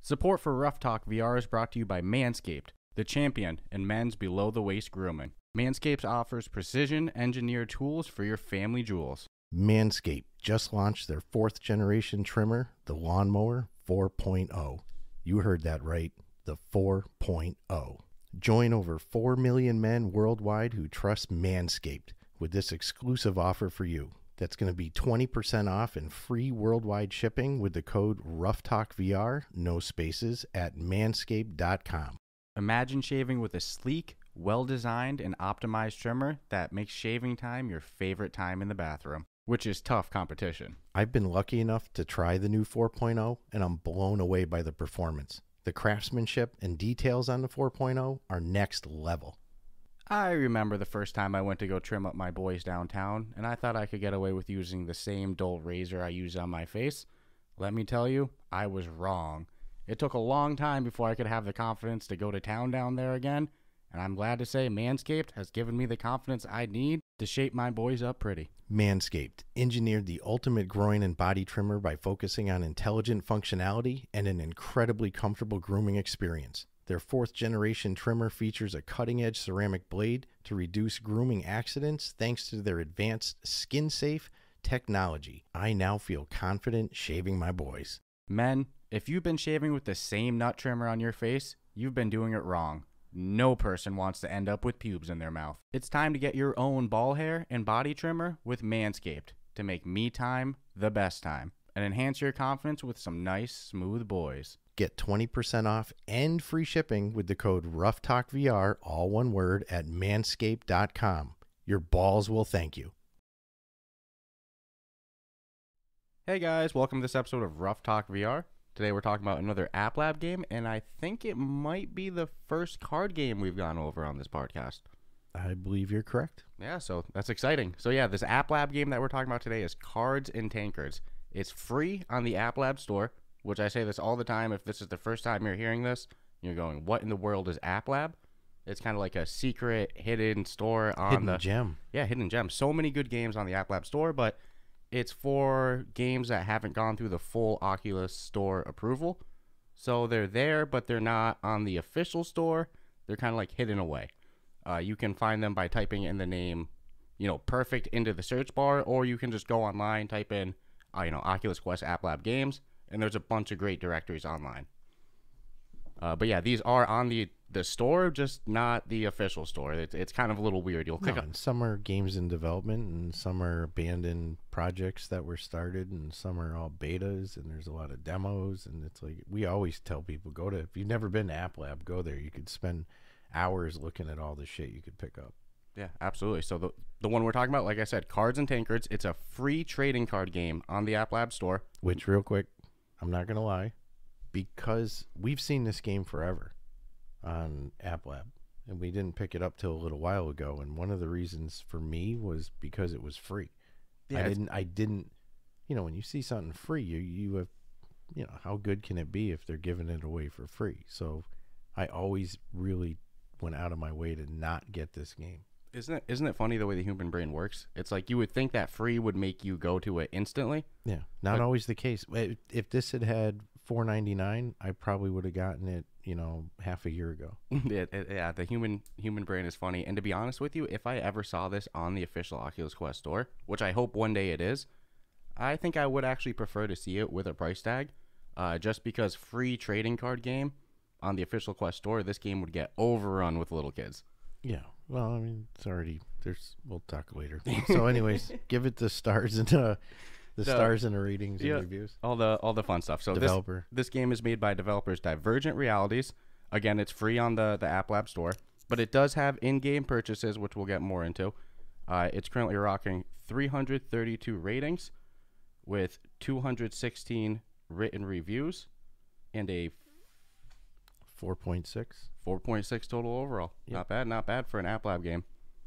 Support for Ruff Talk VR is brought to you by Manscaped, the champion in men's below-the-waist grooming. Manscaped offers precision-engineered tools for your family jewels. Manscaped just launched their 4th generation trimmer, the Lawnmower 4.0. You heard that right, the 4.0. Join over 4 million men worldwide who trust Manscaped with this exclusive offer for you. That's going to be 20% off and free worldwide shipping with the code RuffTalkVR, no spaces, at manscaped.com. Imagine shaving with a sleek, well-designed, and optimized trimmer that makes shaving time your favorite time in the bathroom, which is tough competition. I've been lucky enough to try the new 4.0, and I'm blown away by the performance. The craftsmanship and details on the 4.0 are next level. I remember the first time I went to go trim up my boys downtown, and I thought I could get away with using the same dull razor I use on my face. Let me tell you, I was wrong. It took a long time before I could have the confidence to go to town down there again, and I'm glad to say Manscaped has given me the confidence I need to shape my boys up pretty. Manscaped engineered the ultimate groin and body trimmer by focusing on intelligent functionality and an incredibly comfortable grooming experience. Their 4th generation trimmer features a cutting-edge ceramic blade to reduce grooming accidents thanks to their advanced skin-safe technology. I now feel confident shaving my boys. Men, if you've been shaving with the same nut trimmer on your face, you've been doing it wrong. No person wants to end up with pubes in their mouth. It's time to get your own ball hair and body trimmer with Manscaped to make me time the best time and enhance your confidence with some nice, smooth boys. Get 20% off and free shipping with the code RuffTalkVR, all one word, at manscaped.com. Your balls will thank you. Hey guys, welcome to this episode of Ruff Talk VR. Today we're talking about another App Lab game, and I think it might be the first card game we've gone over on this podcast. I believe you're correct. Yeah, so that's exciting. So yeah, this App Lab game that we're talking about today is Cards and Tankards. It's free on the App Lab Store, which I say this all the time. If this is the first time you're hearing this, you're going, what in the world is App Lab? It's kind of like a secret hidden store on Hidden gem. Yeah, hidden gem. So many good games on the App Lab Store, but it's for games that haven't gone through the full Oculus Store approval. So they're there, but they're not on the official store. They're kind of like hidden away. You can find them by typing in the name, perfect into the search bar, or you can just go online, type in, Oculus Quest App Lab games, and there's a bunch of great directories online. But yeah, these are on the store, just not the official store. It's kind of a little weird. You'll click on. Some are games in development, and some are abandoned projects that were started, and some are all betas, and there's a lot of demos. And it's like, we always tell people, if you've never been to App Lab, go there. You could spend hours looking at all the shit you could pick up. Yeah, absolutely. So the one we're talking about, like I said, Cards and Tankards. It's a free trading card game on the App Lab Store. Which, real quick, I'm not going to lie, because we've seen this game forever on App Lab, and we didn't pick it up till a little while ago. And one of the reasons for me was because it was free. Yeah, I didn't, when you see something free, you have, how good can it be if they're giving it away for free? So I always really went out of my way to not get this game. Isn't it funny the way the human brain works? It's like you would think that free would make you go to it instantly. Yeah, not always the case. If this had $4.99, I probably would have gotten it, half a year ago. Yeah, the human brain is funny. And to be honest with you, if I ever saw this on the official Oculus Quest store, which I hope one day it is, I think I would actually prefer to see it with a price tag, just because free trading card game on the official Quest store, this game would get overrun with little kids. Yeah, well, I mean, it's already we'll talk later. So, anyways, give it the stars and the stars and the ratings and reviews. All the fun stuff. So this game is made by developers Divergent Realities. Again, it's free on the App Lab Store, but it does have in-game purchases, which we'll get more into. It's currently rocking 332 ratings with 216 written reviews and a 4.6 total overall. Yep. Not bad for an App Lab game.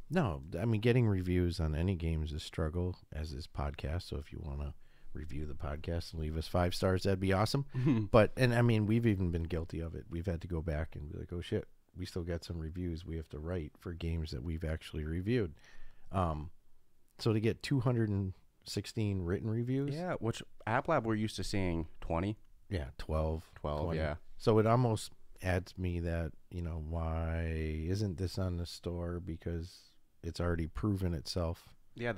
No, I mean, getting reviews on any game is a struggle, as is podcast. So if you want to review the podcast and leave us 5 stars, that'd be awesome. And I mean, we've even been guilty of it. We've had to go back and be like, oh shit, we still got some reviews we have to write for games that we've actually reviewed. So to get 216 written reviews. Yeah, which App Lab we're used to seeing 20. Yeah, 12. 20. Yeah. So it almost adds me that, why isn't this on the store? Because it's already proven itself. Yeah,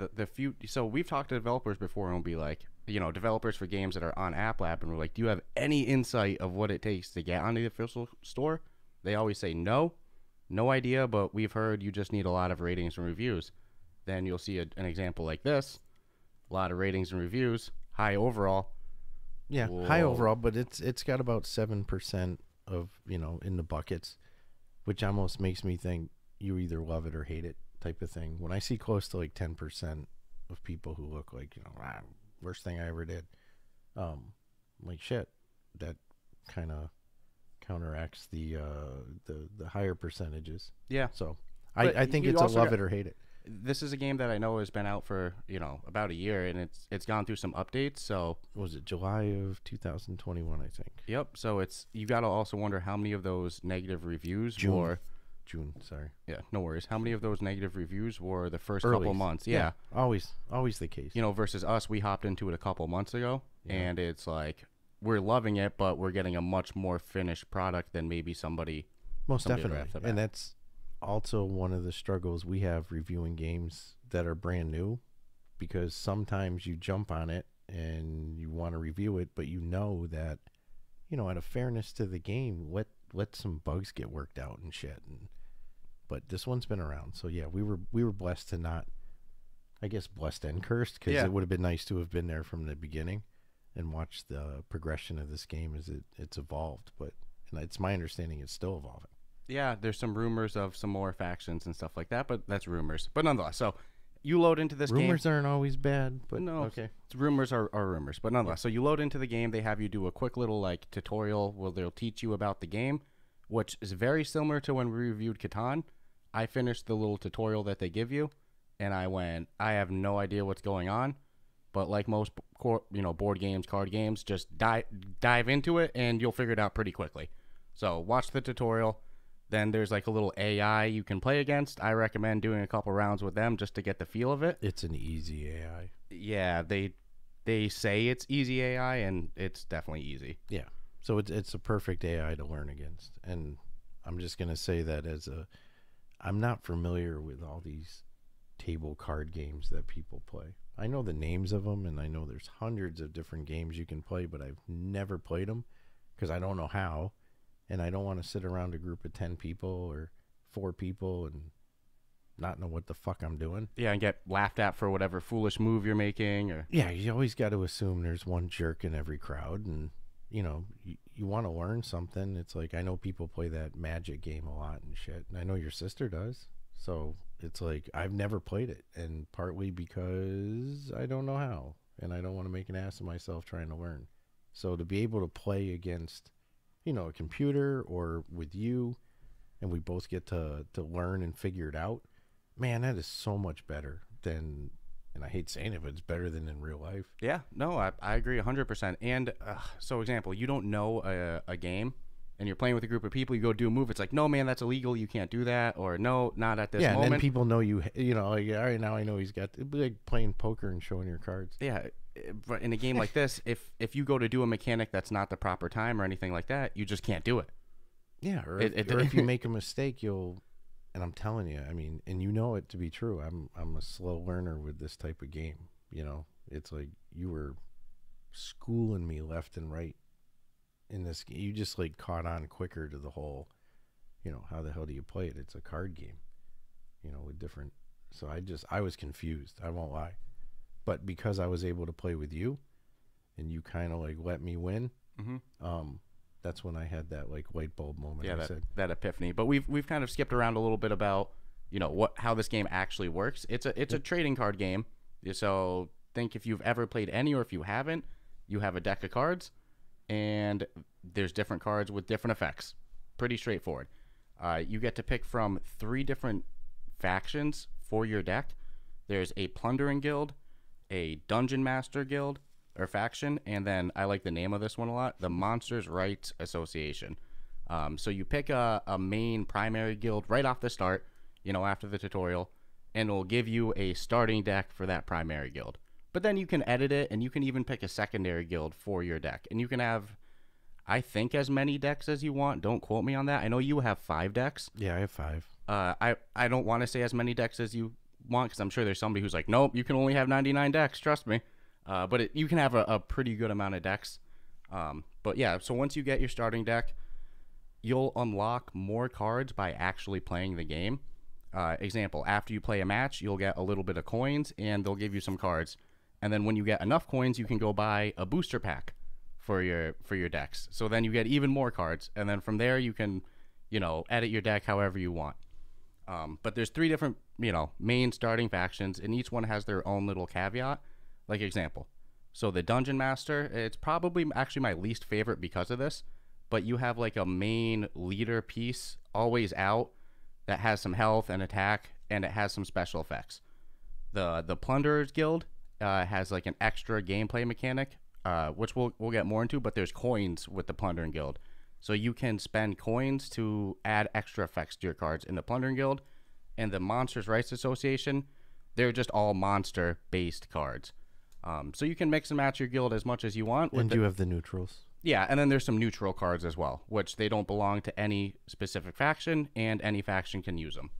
so we've talked to developers before and we'll be like, developers for games that are on App Lab, and we're like, do you have any insight of what it takes to get onto the official store? They always say no idea, but we've heard you just need a lot of ratings and reviews. Then you'll see an example like this, a lot of ratings and reviews, high overall. Yeah, Whoa. high overall, but it's got about 7% of, in the buckets, which almost makes me think you either love it or hate it type of thing. When I see close to like 10% of people who look like, worst thing I ever did, like shit, that kind of counteracts the higher percentages. Yeah. So I think it's a love it or hate it. This is a game that I know has been out for, about a year, and it's gone through some updates. So was it July of 2021, I think? Yep. So you got to also wonder how many of those negative reviews were June, sorry. Yeah, no worries. How many of those negative reviews were the first Early. couple months? Yeah. Always the case. Versus us, we hopped into it a couple months ago, Yeah. and it's like we're loving it, but we're getting a much more finished product than maybe somebody. Most somebody definitely. right off the bat. And that's also one of the struggles we have reviewing games that are brand new, because sometimes you jump on it and you want to review it, but that, out of fairness to the game, let some bugs get worked out and shit. But this one's been around, so yeah, we were blessed to not, I guess, blessed and cursed, because Yeah. it would have been nice to have been there from the beginning and watch the progression of this game as it's evolved. But it's my understanding it's still evolving. Yeah, there's some rumors of some more factions and stuff like that, but that's rumors. But nonetheless, so you load into this game. Rumors aren't always bad, but No, okay. Rumors are rumors, but nonetheless. So you load into the game. They have you do a quick little tutorial where they'll teach you about the game, which is very similar to when we reviewed Catan. I finished the little tutorial that they give you, and I I have no idea what's going on, but like most board games, card games, just dive into it, and you'll figure it out pretty quickly. So watch the tutorial. Then there's like a little AI you can play against. I recommend doing a couple rounds with them just to get the feel of it. It's an easy AI. Yeah, they say it's easy AI, and it's definitely easy. Yeah. So it's a perfect AI to learn against. And I'm just going to say that I'm not familiar with all these table card games that people play. I know the names of them, and I know there's hundreds of different games you can play, but I've never played them because I don't know how. And I don't want to sit around a group of 10 people or 4 people and not know what the fuck I'm doing. Yeah, and get laughed at for whatever foolish move you're making. Or yeah, you always got to assume there's one jerk in every crowd, and you want to learn something. It's like, I know people play that Magic game a lot and shit, and I know your sister does. So it's like, I've never played it, and partly because I don't know how, and I don't want to make an ass of myself trying to learn. So to be able to play against, a computer or with you, and we both get to learn and figure it out, man, that is so much better than, and I hate saying it, but it's better than in real life. Yeah, no, I agree 100%. And so, example, you don't know a game, and you're playing with a group of people. You go do a move. It's like, no, man, that's illegal. You can't do that. Or no, not at this moment. And then people know you. Like, all right, now I know he's got. It'd be like playing poker and showing your cards. Yeah, but in a game like this, if you go to do a mechanic that's not the proper time or anything like that, you just can't do it. Yeah, or if you make a mistake, you'll. And I'm telling you, I mean, and you know it to be true. I'm a slow learner with this type of game. It's like you were schooling me left and right in this. You just like caught on quicker to the whole. How the hell do you play it? It's a card game. With different. So I was confused. I won't lie, but because I was able to play with you, and you kind of like let me win. Mm-hmm. That's when I had that like light bulb moment. Yeah, that epiphany. But we've kind of skipped around a little bit about how this game actually works. It's a trading card game. So think if you've ever played any, or if you haven't, you have a deck of cards, and there's different cards with different effects. Pretty straightforward. You get to pick from 3 different factions for your deck. There's a plundering guild, a dungeon master guild or faction, and then I like the name of this one a lot, the Monsters' Rights Association. So you pick a main primary guild right off the start, after the tutorial, and it'll give you a starting deck for that primary guild. But then you can edit it, and you can even pick a secondary guild for your deck. And you can have, I think as many decks as you want. Don't quote me on that. I know you have 5 decks. Yeah, I have 5. I don't want to say as many decks as you want because I'm sure there's somebody who's like, nope, you can only have 99 decks. Trust me. But you can have a pretty good amount of decks. But yeah, so once you get your starting deck, you'll unlock more cards by actually playing the game. Example, after you play a match, you'll get a little bit of coins and they'll give you some cards. And then when you get enough coins, you can go buy a booster pack for your decks. So then you get even more cards. And then from there, you can, edit your deck however you want. But there's 3 different, main starting factions, and each one has their own little caveat. Like example, so the Dungeon Master, it's probably actually my least favorite because of this, but you have like a main leader piece always out that has some health and attack, and it has some special effects. The Plunderers Guild has like an extra gameplay mechanic, which we'll get more into, but there's coins with the Plundering Guild. So you can spend coins to add extra effects to your cards in the Plundering Guild. And the Monsters' Rights Association, they're just all monster-based cards. So you can mix and match your guild as much as you want. And you have the neutrals. Yeah, and then there's some neutral cards as well, which they don't belong to any specific faction, and any faction can use them.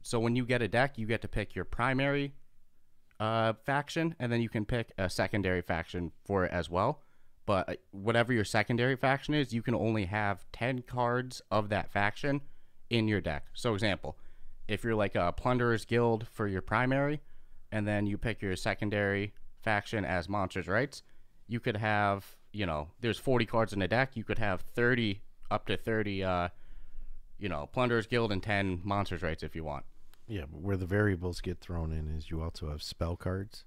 So when you get a deck, you get to pick your primary faction, and then you can pick a secondary faction for it as well. But whatever your secondary faction is, you can only have 10 cards of that faction in your deck. So example, if you're like a Plunderers Guild for your primary, and then you pick your secondary faction as Monsters' Rights, you could have, there's 40 cards in a deck. You could have 30, up to 30, Plunderers Guild and 10 Monsters' Rights if you want. Yeah, but where the variables get thrown in is you also have spell cards.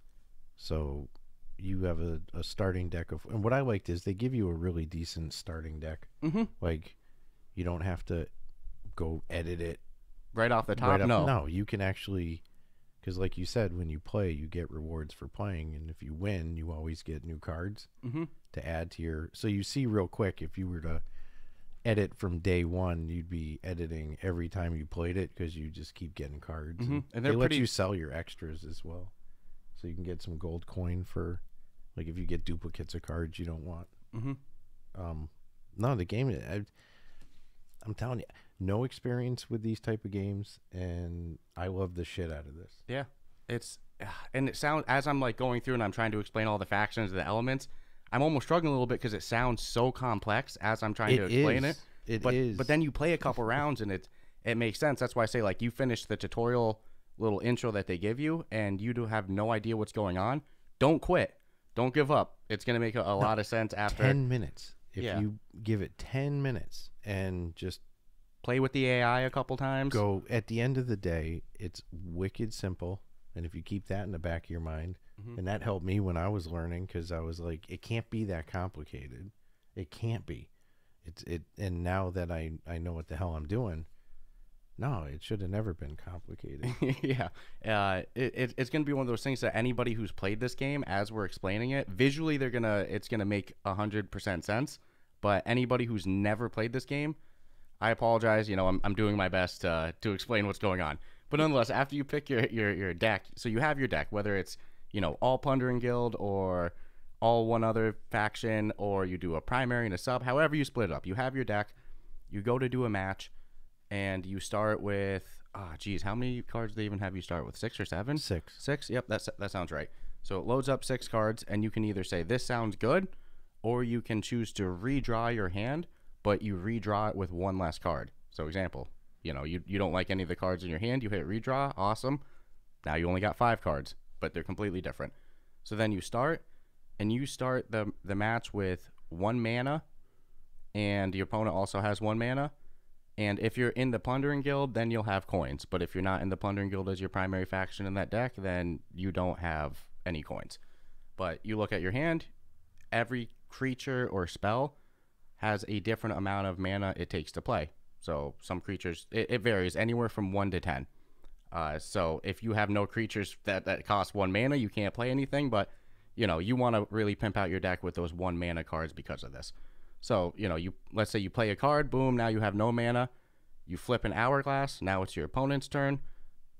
So you have a starting deck of, and what I liked is they give you a really decent starting deck. Mm-hmm. Like, you don't have to go edit it right off the top. No, you can actually, because like you said, when you play, you get rewards for playing, and if you win, you always get new cards to add to your. So you see real quick, if you were to edit from day one, you'd be editing every time you played it because you just keep getting cards. And they let you sell your extras as well, so you can get some gold coin for, like, if you get duplicates of cards you don't want. No, the game, I'm telling you, no experience with these type of games, and I love the shit out of this. Yeah, and it sounds, as I'm like going through and I'm trying to explain all the factions, the elements, I'm almost struggling a little bit because it sounds so complex as I'm trying to explain it. But then you play a couple rounds and it makes sense. That's why I say, like, you finish the tutorial little intro that they give you and you do have no idea what's going on. Don't quit. Don't give up. It's going to make a lot of sense after 10 minutes. If you give it 10 minutes and just play with the AI a couple times. Go, at the end of the day, it's wicked simple. And if you keep that in the back of your mind, and that helped me when I was learning, because I was like, it can't be that complicated. It can't be. And now that I know what the hell I'm doing, no, it should have never been complicated. Yeah. It's going to be one of those things that anybody who's played this game, as we're explaining it, visually it's going to make 100% sense. But anybody who's never played this game, I apologize. I'm doing my best to explain what's going on. But nonetheless, after you pick your deck, so you have your deck, whether it's, all Plundering Guild or all one other faction, or you do a primary and a sub, however you split it up. You have your deck, you go to do a match, and you start with, how many cards do they even have you start with? 6 or 7? 6. 6? Yep, that sounds right. So it loads up 6 cards, and you can either say, this sounds good, or you can choose to redraw your hand, but you redraw it with one less card. So example, you don't like any of the cards in your hand, you hit redraw, awesome. Now you only got 5 cards, but they're completely different. So then you start the match with 1 mana, and your opponent also has 1 mana. And if you're in the Plundering Guild, then you'll have coins. But if you're not in the Plundering Guild as your primary faction in that deck, then you don't have any coins. But you look at your hand, every creature or spell has a different amount of mana it takes to play. So some creatures, it varies anywhere from 1 to 10. So if you have no creatures that cost 1 mana, you can't play anything. But, you want to really pimp out your deck with those 1 mana cards because of this. So, let's say you play a card, boom, now you have no mana. You flip an hourglass, now it's your opponent's turn.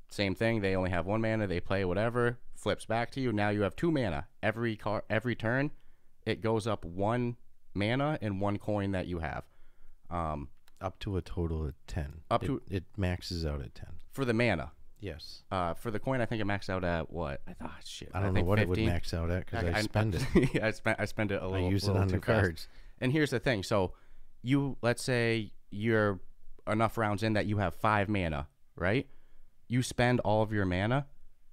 Same thing, they only have 1 mana, they play whatever, flips back to you, now you have 2 mana. Every turn, it goes up 1 mana and 1 coin that you have. Up to a total of 10. It maxes out at 10 for the mana. Yes. For the coin, I think it maxed out at what? I thought shit. I don't know what 15. It would max out at because I spend it. Yeah, I spend it a little. I use it on the cards. And here's the thing. So let's say you're enough rounds in that you have 5 mana, right? You spend all of your mana.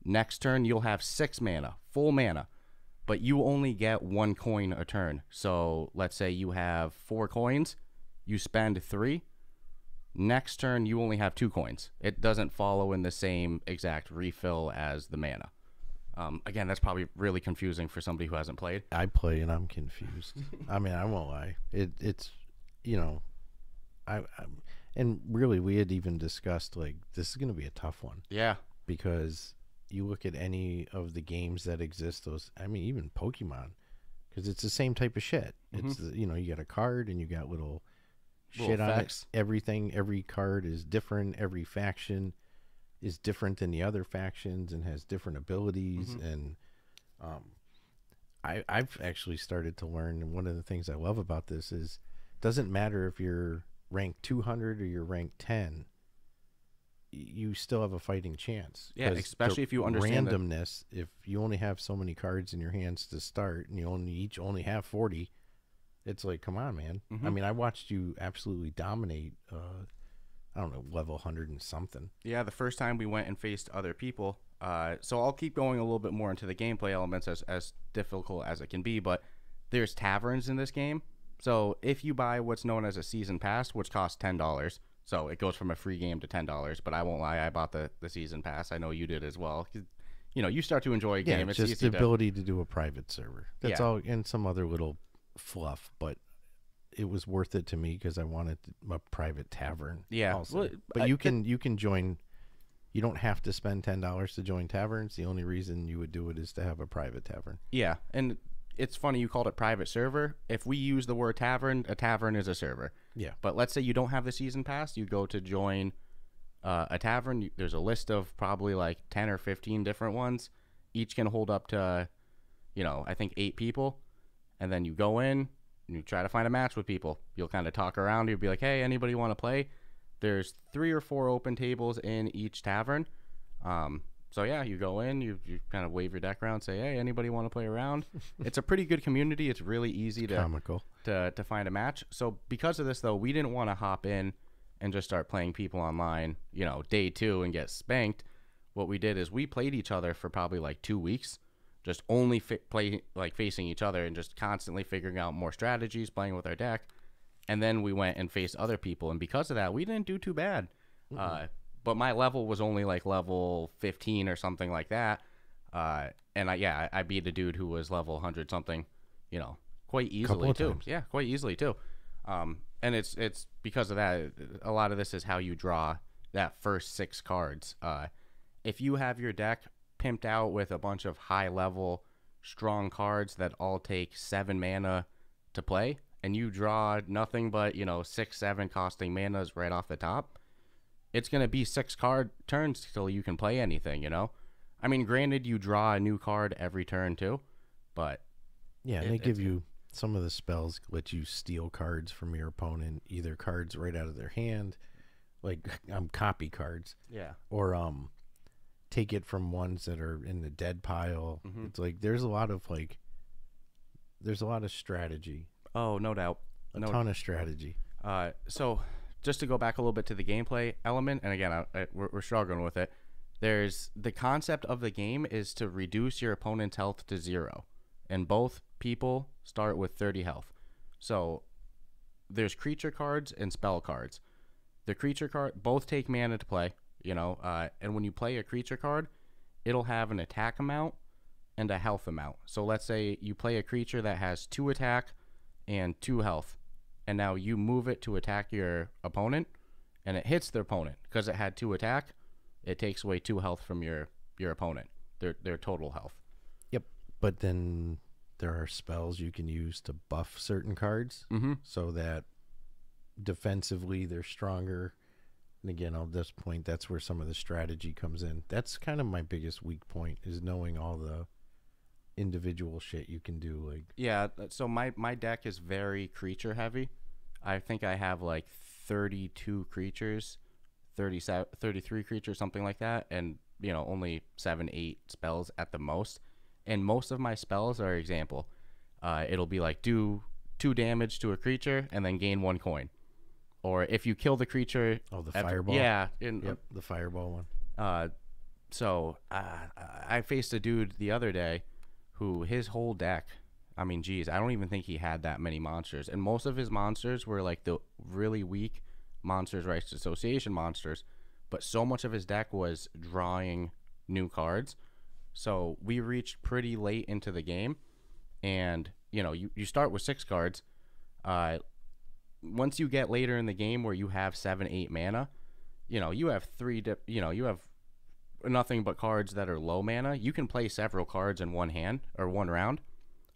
Next turn, you'll have 6 mana, full mana, but you only get 1 coin a turn. So let's say you have 4 coins, you spend 3. Next turn, you only have 2 coins. It doesn't follow in the same exact refill as the mana. Again, that's probably really confusing for somebody who hasn't played. I play and I'm confused. I mean, I won't lie. It's, you know, and really we had even discussed like this is going to be a tough one. Yeah. Because you look at any of the games that exist, I mean, even Pokemon, because it's the same type of shit. It's, you know, you got a card and you got little shit on it. Everything, every card is different. Every faction is different than the other factions and has different abilities. And I've actually started to learn, and one of the things I love about this is it doesn't matter if you're ranked 200 or you're ranked 10, you still have a fighting chance. Yeah, especially if you understand randomness. If you only have so many cards in your hands to start and you each only have 40, it's like, come on, man. I mean, I watched you absolutely dominate, I don't know, level 100 and something. Yeah, the first time we went and faced other people. So I'll keep going a little bit more into the gameplay elements as difficult as it can be, but there's taverns in this game. So if you buy what's known as a season pass, which costs $10, so it goes from a free game to $10, but I won't lie, I bought the season pass. I know you did as well. You know, you start to enjoy a game. It's just the ability to do a private server. That's all, and some other little fluff, but it was worth it to me because I wanted a private tavern. Yeah. Also. Well, but you can join. You don't have to spend $10 to join taverns. The only reason you would do it is to have a private tavern. Yeah, and it's funny you called it private server. If we use the word tavern, a tavern is a server. Yeah. But let's say you don't have the season pass, you go to join a tavern. There's a list of probably like 10 or 15 different ones. Each can hold up to, you know, I think 8 people. And then you go in and you try to find a match with people. You'll kind of talk around. You'll be like, hey, anybody want to play? There's 3 or 4 open tables in each tavern. So yeah, you go in, you kind of wave your deck around, say, hey, anybody want to play around? It's a pretty good community. It's really easy to find a match. So because of this, though, we didn't want to hop in and just start playing people online, you know, day 2 and get spanked. What we did is we played each other for probably like 2 weeks, just only play like facing each other and just constantly figuring out more strategies, playing with our deck. And then we went and faced other people. And because of that, we didn't do too bad. But my level was only like level 15 or something like that. And I beat a dude who was level 100 something, you know, quite easily too. Yeah, quite easily too. And it's because of that. A lot of this is how you draw that first 6 cards. If you have your deck pimped out with a bunch of high level, strong cards that all take 7 mana to play, and you draw nothing but, you know, 6, 7 costing manas right off the top, it's going to be 6 card turns till you can play anything, you know? I mean, granted, you draw a new card every turn too, but... Yeah, and they give you... Some of the spells let you steal cards from your opponent, either cards right out of their hand, like copy cards. Yeah. Or take it from ones that are in the dead pile. It's like there's a lot of strategy. Oh, no doubt. A ton of strategy. So just to go back a little bit to the gameplay element, and again, we're struggling with it. There's the concept of the game is to reduce your opponent's health to 0, and both people start with 30 health. So there's creature cards and spell cards. The creature card both take mana to play, you know, and when you play a creature card, it'll have an attack amount and a health amount. So let's say you play a creature that has 2 attack and 2 health, and now you move it to attack your opponent, and it hits their opponent. Because it had 2 attack, it takes away 2 health from your opponent, their total health. Yep, but then there are spells you can use to buff certain cards so that defensively they're stronger. And again, at this point, that's where some of the strategy comes in. That's kind of my biggest weak point, is knowing all individual shit you can do. Like, Yeah, so my deck is very creature heavy. I think I have like 32 creatures, 37, 33 creatures, something like that, and only 7, 8 spells at the most. And most of my spells are example. It'll be like do 2 damage to a creature and then gain 1 coin. Or if you kill the creature, oh, the fireball. Yeah, yep, the fireball one. So I faced a dude the other day who his whole deck, I mean, geez, I don't even think he had that many monsters. And most of his monsters were like the really weak Monsters Rights Association monsters. But so much of his deck was drawing new cards. So we reached pretty late into the game. And, you start with 6 cards. Once you get later in the game where you have 7, 8 mana, you have you have nothing but cards that are low mana. You can play several cards in one hand or one round.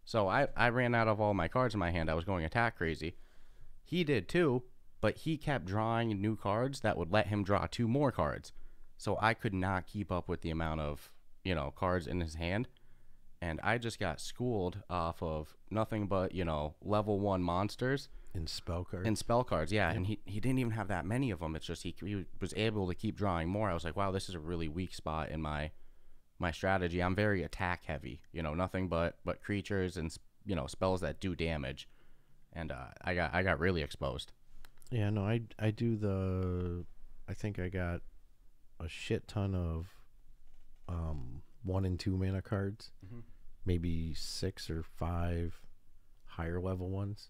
So I ran out of all my cards in my hand. I was going attack crazy. He did too, but he kept drawing new cards that would let him draw 2 more cards. So I could not keep up with the amount of, cards in his hand. And I just got schooled off of nothing but, level 1 monsters. In spell cards? In spell cards, yeah. And he didn't even have that many of them. It's just he was able to keep drawing more. I was like, wow, this is a really weak spot in my strategy. I'm very attack heavy, nothing but creatures and, spells that do damage. And I got really exposed. Yeah, no, I do I think I got a shit ton of 1 and 2 mana cards. Mm-hmm. Maybe 6 or 5 higher level ones.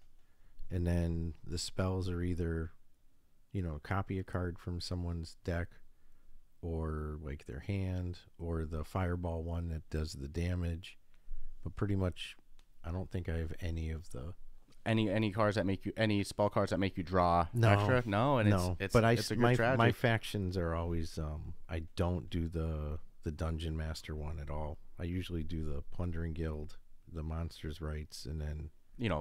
And then the spells are either, copy a card from someone's deck or like their hand or the fireball one that does the damage. But pretty much, I don't think I have any of the... Any cards that make you... Any spell cards that make you draw extra? No, and no. It's but it's a good strategy. My factions are always... I don't do the Dungeon Master one at all. I usually do the Plundering Guild, the Monsters' Rights, and then...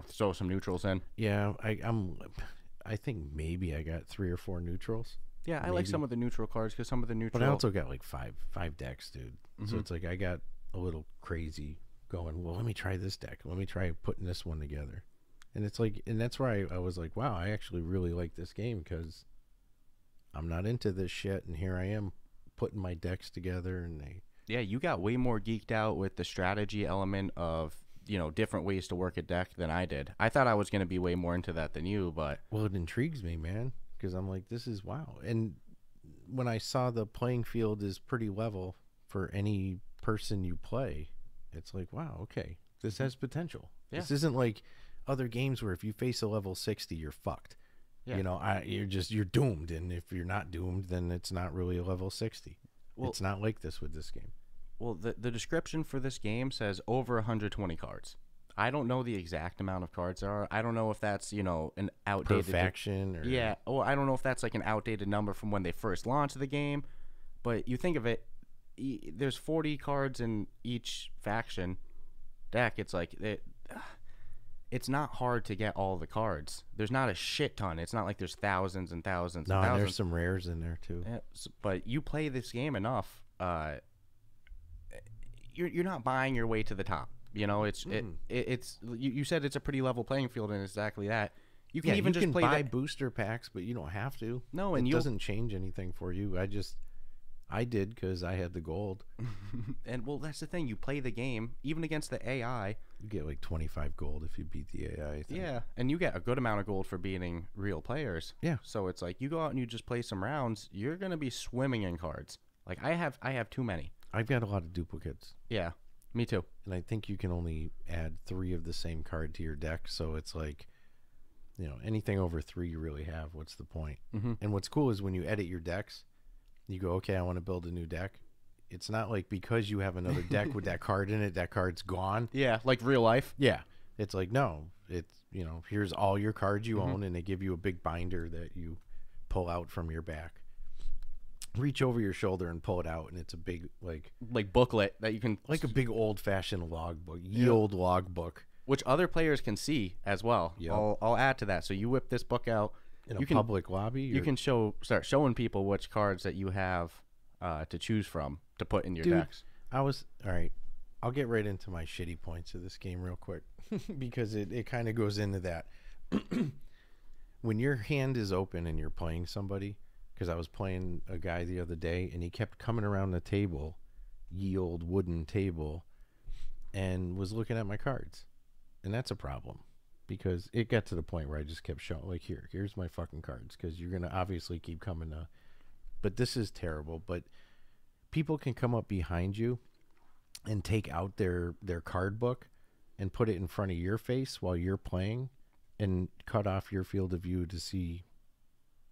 throw some neutrals in. Yeah, I think maybe I got 3 or 4 neutrals. Yeah, I like some of the neutral cards because some of the neutral... But I also got like five decks, dude. Mm-hmm. So it's like I got a little crazy going, well, let me try this deck. Let me try putting this one together. And it's like, and that's where I was like, wow, I actually really like this game because I'm not into this shit. And here I am putting my decks together and they... Yeah, you got way more geeked out with the strategy element of... different ways to work a deck than I did. I thought I was going to be way more into that than you, but... Well, it intrigues me, man, because I'm like, this is wow. And when I saw the playing field is pretty level for any person you play, it's like, wow, okay, this has potential. Yeah. This isn't like other games where if you face a level 60, you're fucked. Yeah. You're doomed, and if you're not doomed, then it's not really a level 60. Well, it's not like this with this game. Well, the description for this game says over 120 cards. I don't know the exact amount of cards there are. I don't know if that's, an outdated... Per faction? Or... Yeah. Or I don't know if that's like an outdated number from when they first launched the game. But you think of it, there's 40 cards in each faction deck. It's like... It's not hard to get all the cards. There's not a shit ton. It's not like there's thousands and thousands and thousands. There's some rares in there, too. Yeah, but you play this game enough... You're not buying your way to the top. It's you said it's a pretty level playing field, and exactly that. You can even just buy booster packs, but you don't have to. No, and it doesn't change anything for you. I did because I had the gold. And well, that's the thing. You play the game even against the AI. You get like 25 gold if you beat the AI. I think. Yeah, and you get a good amount of gold for beating real players. Yeah. So it's like you go out and you just play some rounds. You're gonna be swimming in cards. Like I have too many. I've got a lot of duplicates. Yeah, me too. And I think you can only add 3 of the same card to your deck. So it's like, anything over 3 you really have. What's the point? Mm-hmm. And what's cool is when you edit your decks, you go, okay, I want to build a new deck. It's not like because you have another deck with that card in it, that card's gone. Yeah, like real life. Yeah. It's like, no, it's, here's all your cards you own, and they give you a big binder that you pull out from your back. Reach over your shoulder and pull it out, and it's a big like booklet that you can a big old-fashioned logbook, old logbook, which other players can see as well. Yep. I'll add to that. So you whip this book out in a public lobby. You can start showing people which cards that you have to choose from to put in your decks. All right. I'll get right into my shitty points of this game real quick because it kind of goes into that. When your hand is open and you're playing somebody, because I was playing a guy the other day and he kept coming around the table, ye old wooden table, and was looking at my cards. And that's a problem because it got to the point where I just kept showing, like, here's my fucking cards, because you're going to obviously keep coming to. But this is terrible. But people can come up behind you and take out their card book and put it in front of your face while you're playing and cut off your field of view to see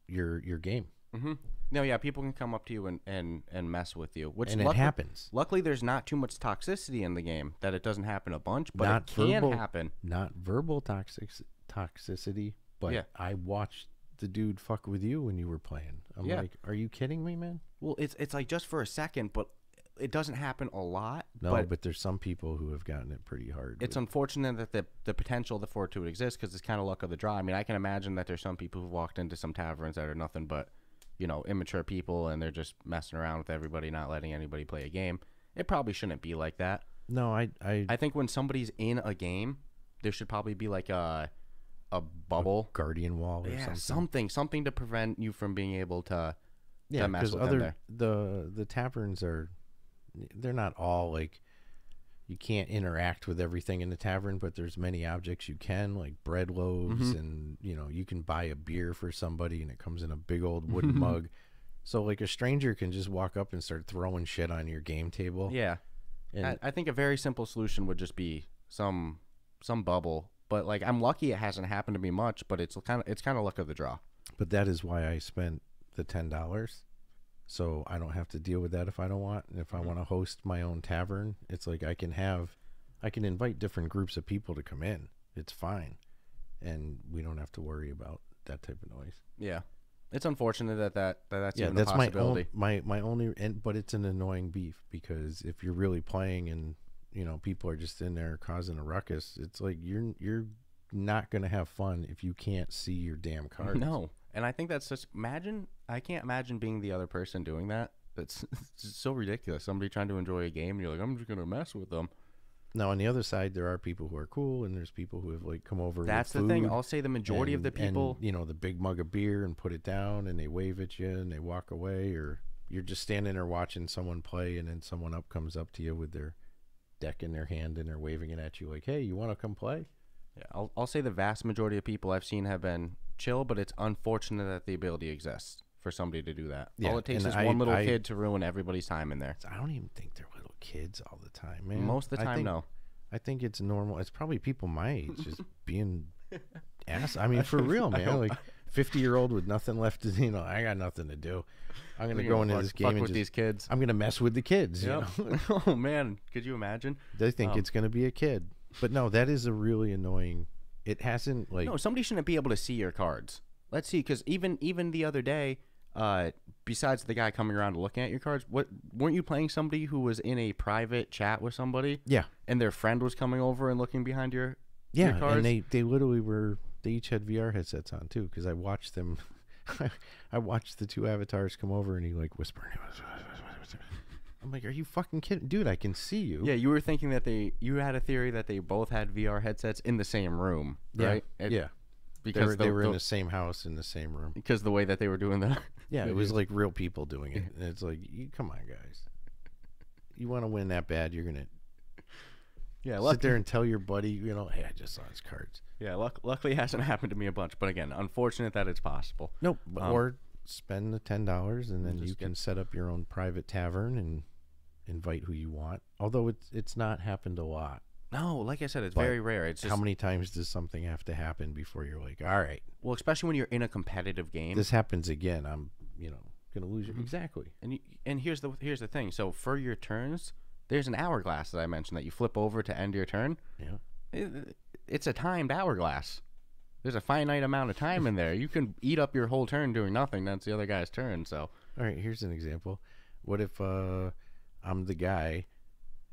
your game. Mm-hmm. No, yeah, people can come up to you and mess with you, which and it happens. Luckily, there's not too much toxicity in the game that it doesn't happen a bunch, but Not it can verbal, happen. Not verbal toxicity, but Yeah. I watched the dude fuck with you when you were playing. I'm Yeah. like, are you kidding me, man? Well, it's like just for a second, but it doesn't happen a lot. No, but there's some people who have gotten it pretty hard. It's unfortunate that the potential for it to exist, because it's kind of luck of the draw. I mean, I can imagine that there's some people who've walked into some taverns that are nothing but, you know, immature people, and they're just messing around with everybody, not letting anybody play a game. It probably shouldn't be like that. No, I think when somebody's in a game, there should probably be like a bubble, guardian wall, or something to prevent you from being able to mess because with them there. the taverns they're not all like, you can't interact with everything in the tavern, but there's many objects you can, like bread loaves, and you know, you can buy a beer for somebody and it comes in a big old wooden mug. So like a stranger can just walk up and start throwing shit on your game table. Yeah. And I think a very simple solution would just be some bubble. But like, I'm lucky it hasn't happened to me much, but it's kind of luck of the draw. But that is why I spent the $10, so I don't have to deal with that if I don't want. And if I want to host my own tavern, it's like I can invite different groups of people to come in. It's fine, and we don't have to worry about that type of noise. Yeah, it's unfortunate that's even that's a possibility. my only, but it's an annoying beef, because if you're really playing and, you know, people are just in there causing a ruckus, it's like you're not gonna have fun if you can't see your damn cards. No, and I think that's just I can't imagine being the other person doing that. That's it's so ridiculous. Somebody trying to enjoy a game, and you're like, I'm just gonna mess with them. Now, on the other side, there are people who are cool, and there's people who have like come over. That's with the thing. food, I'll say the majority of the people, and, you know, the big mug of beer, and put it down, and they wave at you, and they walk away, or you're just standing there watching someone play, and then someone comes up to you with their deck in their hand, and they're waving it at you like, "Hey, you want to come play?" Yeah, I'll say the vast majority of people I've seen have been chill, but it's unfortunate that the ability exists for somebody to do that. Yeah, all it takes and is one little kid to ruin everybody's time in there. I don't even think they're little kids all the time, man. Most of the time, no. I think it's normal. It's probably people my age just being ass. I mean, for real, man. Like 50-year-old with nothing left to, you know, I got nothing to do. I'm gonna go into this game and with these kids. I'm gonna mess with the kids. Yep. You know? Oh man, could you imagine? They think it's gonna be a kid, but no, that is a really annoying. It hasn't like no. Somebody shouldn't be able to see your cards. Let's see, because even the other day, besides the guy coming around and looking at your cards, weren't you playing somebody who was in a private chat with somebody? Yeah, and their friend was coming over and looking behind your cards? And they literally were. They each had VR headsets on too, because I watched them. I watched the two avatars come over, and he like whispered. I'm like, are you fucking kidding, dude? I can see you. Yeah, you were thinking that you had a theory that they both had VR headsets in the same room, right? Yeah. Because they were in the same house in the same room. Because the way that they were doing that. Yeah, it was like real people doing it. And it's like, come on, guys. You want to win that bad, you're going to sit there and tell your buddy, you know, hey, I just saw his cards. Yeah, luckily it hasn't happened to me a bunch. But again, unfortunate that it's possible. Nope. Or spend the $10 and then you can set up your own private tavern and invite who you want. Although it's not happened a lot. No, like I said, it's very rare. It's just, how many times does something have to happen before you're like, all right? Well, especially when you're in a competitive game. This happens again. I'm, you know, gonna lose you. Exactly. And here's the thing. So for your turns, there's an hourglass that I mentioned that you flip over to end your turn. Yeah. It's a timed hourglass. There's a finite amount of time in there. You can eat up your whole turn doing nothing. That's the other guy's turn. So. All right. Here's an example. What if I'm the guy,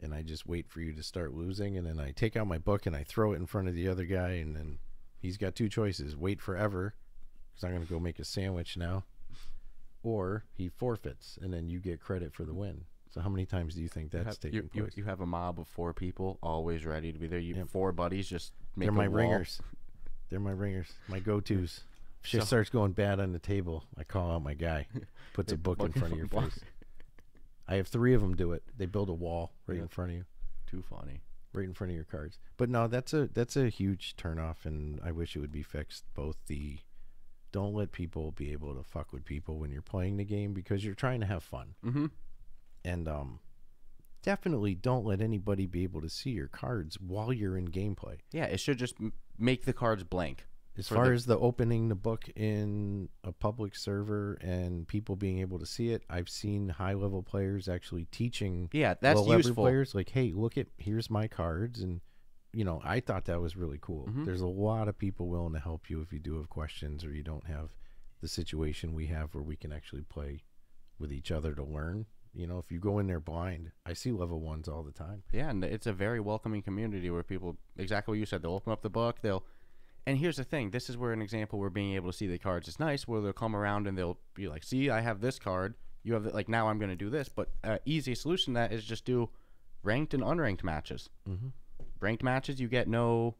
and I just wait for you to start losing, and then I take out my book and I throw it in front of the other guy, and then he's got two choices: wait forever, because I'm going to go make a sandwich now, or he forfeits, and then you get credit for the win. So how many times do you think that's taking place? You have a mob of 4 people always ready to be there. You have 4 buddies just make They're a my wall. ringers. They're my ringers. My go-tos. If shit starts going bad on the table, I call out my guy. Puts a book in front of your face. I have 3 of them do it. They build a wall right in front of you. Too funny. Right in front of your cards. But no, that's a huge turnoff, and I wish it would be fixed. Both the don't let people be able to fuck with people when you're playing the game because you're trying to have fun. Mm-hmm. And definitely don't let anybody be able to see your cards while you're in gameplay. Yeah, it should just make the cards blank. As far as the opening the book in a public server and people being able to see it, I've seen high-level players actually teaching that's low-level useful. players, like, hey, here's my cards. And, you know, I thought that was really cool. Mm-hmm. There's a lot of people willing to help you if you do have questions or you don't have the situation we have where we can actually play with each other to learn. You know, if you go in there blind, I see level 1s all the time. Yeah, and it's a very welcoming community where people, exactly what you said, they'll open up the book, and here's the thing, this is where an example where being able to see the cards is nice, where they'll come around and they'll be like, see, I have this card, you have, like, now I'm going to do this, but easy solution to that is just do ranked and unranked matches. Mm-hmm. Ranked matches, you get no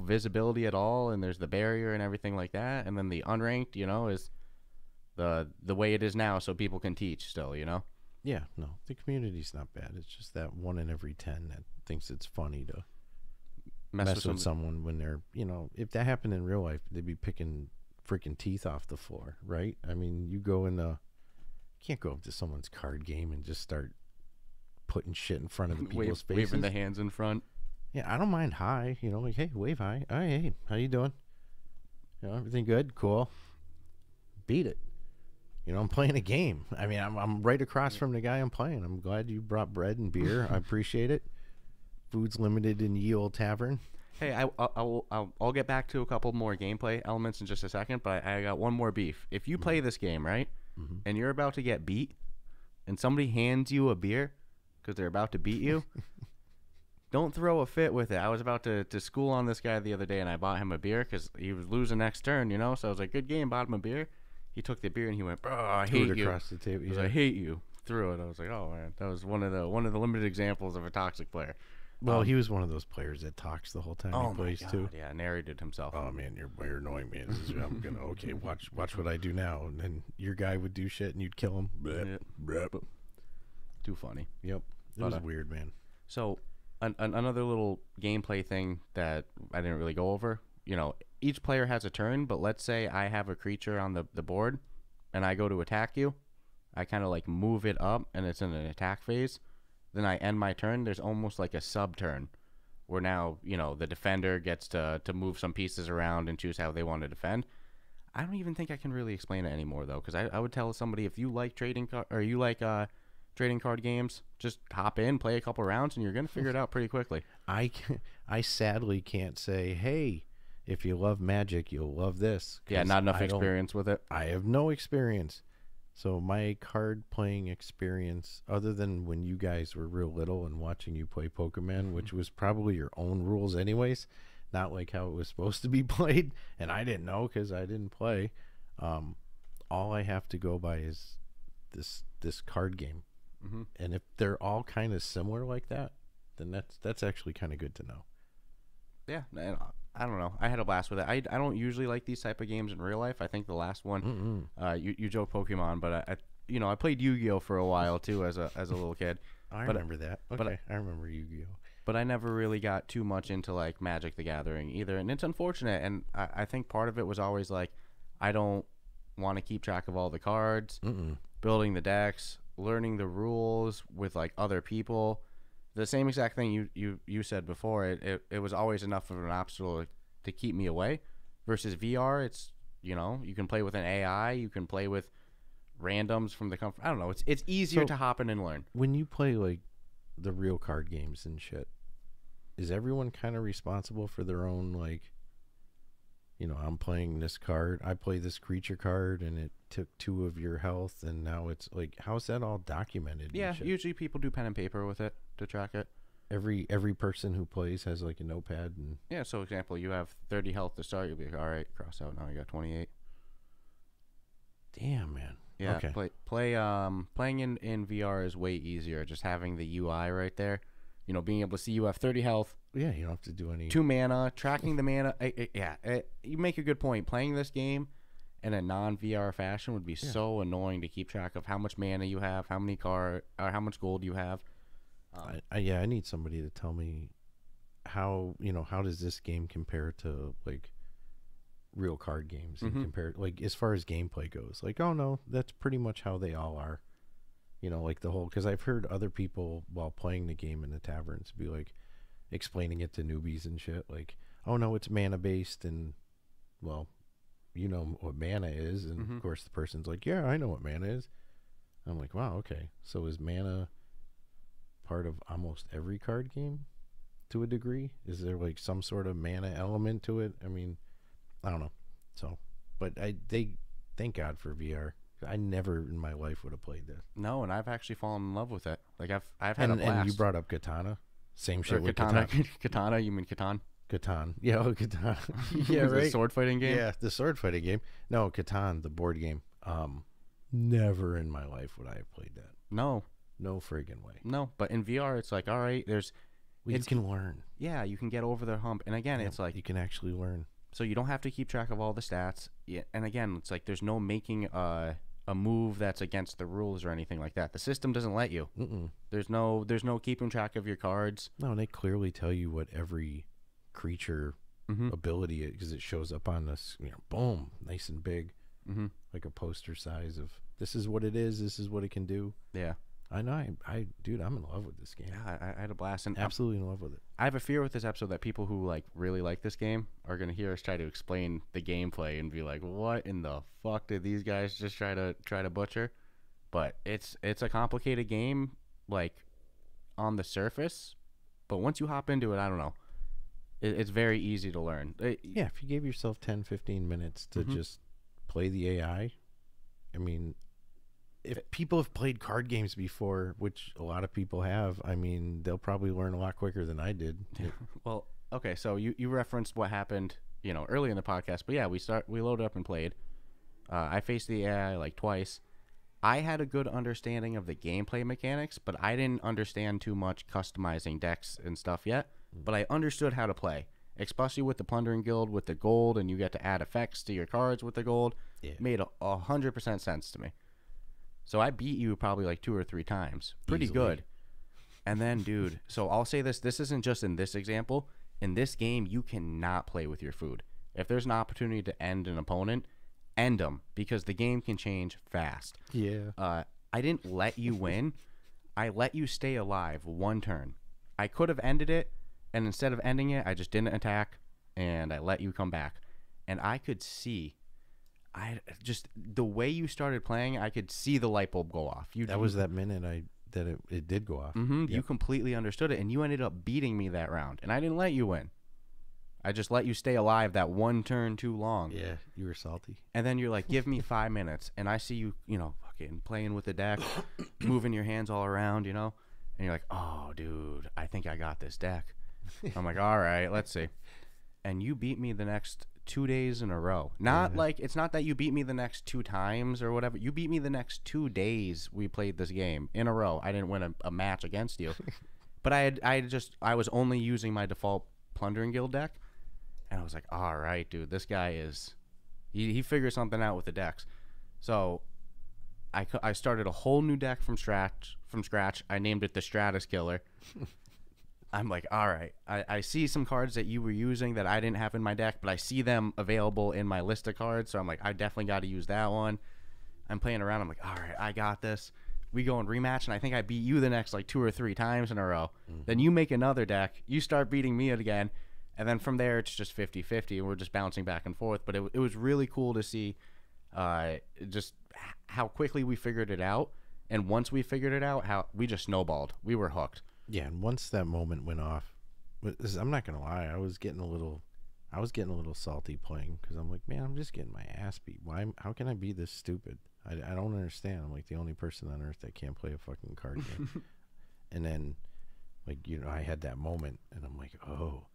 visibility at all, and there's the barrier and everything like that, and then the unranked, you know, is the way it is now, so people can teach still, you know? Yeah, no, the community's not bad. It's just that 1 in every 10 that thinks it's funny to mess with someone when they're, you know, if that happened in real life, they'd be picking freaking teeth off the floor, right? I mean, you can't go up to someone's card game and just start putting shit in front of the people's faces. Waving the hands in front. Yeah, I don't mind hi, you know, like, hey, wave hi. Oh, hey, how you doing? You know, everything good? Cool. Beat it. You know, I'm playing a game. I mean, I'm right across from the guy I'm playing. I'm glad you brought bread and beer. I appreciate it. Food's limited in Ye Old Tavern. Hey, I'll get back to a couple more gameplay elements in just a second, but I got one more beef. If you play this game, right, and you're about to get beat, and somebody hands you a beer because they're about to beat you, don't throw a fit with it. I was about to school on this guy the other day, and I bought him a beer because he was losing next turn, you know, so I was like, good game, bought him a beer. He took the beer, and he went, bro, I hate you. Across the table. He was like, I hate you. Threw it. I was like, oh, man, that was one of the limited examples of a toxic player. Well, he was one of those players that talks the whole time he plays too. Yeah, narrated himself. Oh man, you're annoying me. I'm gonna watch what I do now, and then your guy would do shit and you'd kill him. Too funny. Yep, it was weird, man. So, another little gameplay thing that I didn't really go over. You know, each player has a turn, but let's say I have a creature on the board, and I go to attack you. I kind of like move it up, and it's in an attack phase. Then I end my turn. There's almost like a sub-turn where now, you know, the defender gets to move some pieces around and choose how they want to defend. I don't even think I can really explain it anymore, though, because I would tell somebody, if you like trading card games, just hop in, play a couple rounds, and you're going to figure it out pretty quickly. I sadly can't say, hey, if you love Magic, you'll love this. Yeah, not enough experience with it. I have no experience. So my card playing experience, other than when you guys were real little and watching you play Pokemon, which was probably your own rules anyways, not like how it was supposed to be played, and I didn't know because I didn't play. All I have to go by is this card game, and if they're all kind of similar like that, then that's actually kind of good to know. Yeah, I don't know. I had a blast with it. I don't usually like these type of games in real life. I think the last one, you joke Pokemon, but I played Yu-Gi-Oh for a while too as a little kid. I remember that. Okay, I remember Yu-Gi-Oh. But I never really got too much into like Magic the Gathering either, and it's unfortunate. And I think part of it was always like, I don't want to keep track of all the cards, building the decks, learning the rules with like other people. The same exact thing you said before. It was always enough of an obstacle to keep me away. Versus VR, it's, you know, you can play with an AI, you can play with randoms from the comfort. I don't know. It's easier to hop in and learn. When you play like the real card games and shit, is everyone kind of responsible for their own, like, you know, I'm playing this card, I play this creature card, and it took 2 of your health, and now it's like, how's that all documented? Yeah, usually people do pen and paper with it to track it. Every person who plays has like a notepad, and yeah. So, example, you have 30 health to start. You'll be like, all right, cross out. Now you got 28. Damn, man, Yeah, Okay. playing in VR is way easier. Just having the UI right there, being able to see you have 30 health, Yeah, you don't have to do any. 2 mana, tracking the mana. You make a good point. Playing this game in a non-VR fashion would be so annoying to keep track of how much mana you have, how many or how much gold you have. I need somebody to tell me how how does this game compare to like real card games and compare like as far as gameplay goes. Like, oh no, that's pretty much how they all are. Like the whole, because I've heard other people while playing the game in the taverns be like explaining it to newbies and shit. Like, oh no, it's mana based, and well, you know what mana is, and of course the person's like, yeah, I know what mana is. I'm like, wow, okay, so is mana part of almost every card game to a degree? Is there like some sort of mana element to it? I mean, I don't know. So, but they thank God for VR. I never in my life would have played this. No, and I've actually fallen in love with it. Like I've had a blast. And you brought up Katana. Same shit with Katana. Katana, you mean Catan? Catan. Yeah, Catan. Yeah, right. The sword fighting game? Yeah, the sword fighting game. No, Catan, the board game. Never in my life would I have played that. No friggin' way. No, but in VR it's like, all right, you can learn. Yeah, you can get over the hump. And again, it's like you can actually learn. So you don't have to keep track of all the stats. Yeah, and again, it's like there's no making a move that's against the rules or anything like that. The system doesn't let you. There's no keeping track of your cards. No, and they clearly tell you what every creature ability is, because it shows up on this, boom, nice and big, like a poster size of this is what it is, this is what it can do. Yeah. I know. Dude, I'm in love with this game. Yeah, I had a blast. And absolutely in love with it. I have a fear with this episode that people who really like this game are going to hear us try to explain the gameplay and be like, what in the fuck did these guys just try to butcher? But it's a complicated game, like, on the surface. But once you hop into it, I don't know. It's very easy to learn. Yeah, if you gave yourself 10, 15 minutes to just play the AI, I mean, if people have played card games before, which a lot of people have, I mean, they'll probably learn a lot quicker than I did. Well, okay, so you referenced what happened, early in the podcast, but yeah, we loaded up and played. I faced the AI like twice. I had a good understanding of the gameplay mechanics, but I didn't understand too much customizing decks and stuff yet. But I understood how to play, especially with the Plundering Guild with the gold, and you get to add effects to your cards with the gold. Yeah. Made 100% sense to me. So I beat you probably like 2 or 3 times. Pretty easily. Good. And then, dude, so I'll say this isn't just in this example. In this game, you cannot play with your food. If there's an opportunity to end an opponent, end them, because the game can change fast. Yeah. I didn't let you win. I let you stay alive 1 turn. I could have ended it, and instead of ending it, I just didn't attack, and I let you come back. And I could see... the way you started playing, I could see the light bulb go off. That was that minute that it did go off. Yep. You completely understood it, and you ended up beating me that round. And I didn't let you win. I just let you stay alive that 1 turn too long. Yeah, you were salty. And then you're like, give me 5 minutes. And I see you, fucking playing with the deck, moving your hands all around, and you're like, oh, dude, I think I got this deck. I'm like, all right, let's see. And you beat me the next 2 days in a row. It's not that you beat me the next 2 times or whatever. You beat me the next 2 days we played this game in a row. I didn't win a match against you. But I was only using my default Plundering Guild deck. And I was like, all right, dude, this guy he figured something out with the decks. So I started a whole new deck from scratch. I named it the Stratus Killer. I'm like, all right, I see some cards that you were using that I didn't have in my deck, but I see them available in my list of cards. So I'm like, I definitely got to use that one. I'm playing around. I'm like, all right, I got this. We go and rematch, and I think I beat you the next like 2 or 3 times in a row. Then you make another deck. You start beating me again. And then from there, it's just 50-50, and we're just bouncing back and forth. But it was really cool to see just how quickly we figured it out. And once we figured it out, how we just snowballed. We were hooked. Yeah, and once that moment went off, I'm not gonna lie, I was getting a little salty playing, because I'm like, man, I'm just getting my ass beat. How can I be this stupid? I don't understand. I'm like the only person on earth that can't play a fucking card game. And then, like, I had that moment, and I'm like, oh,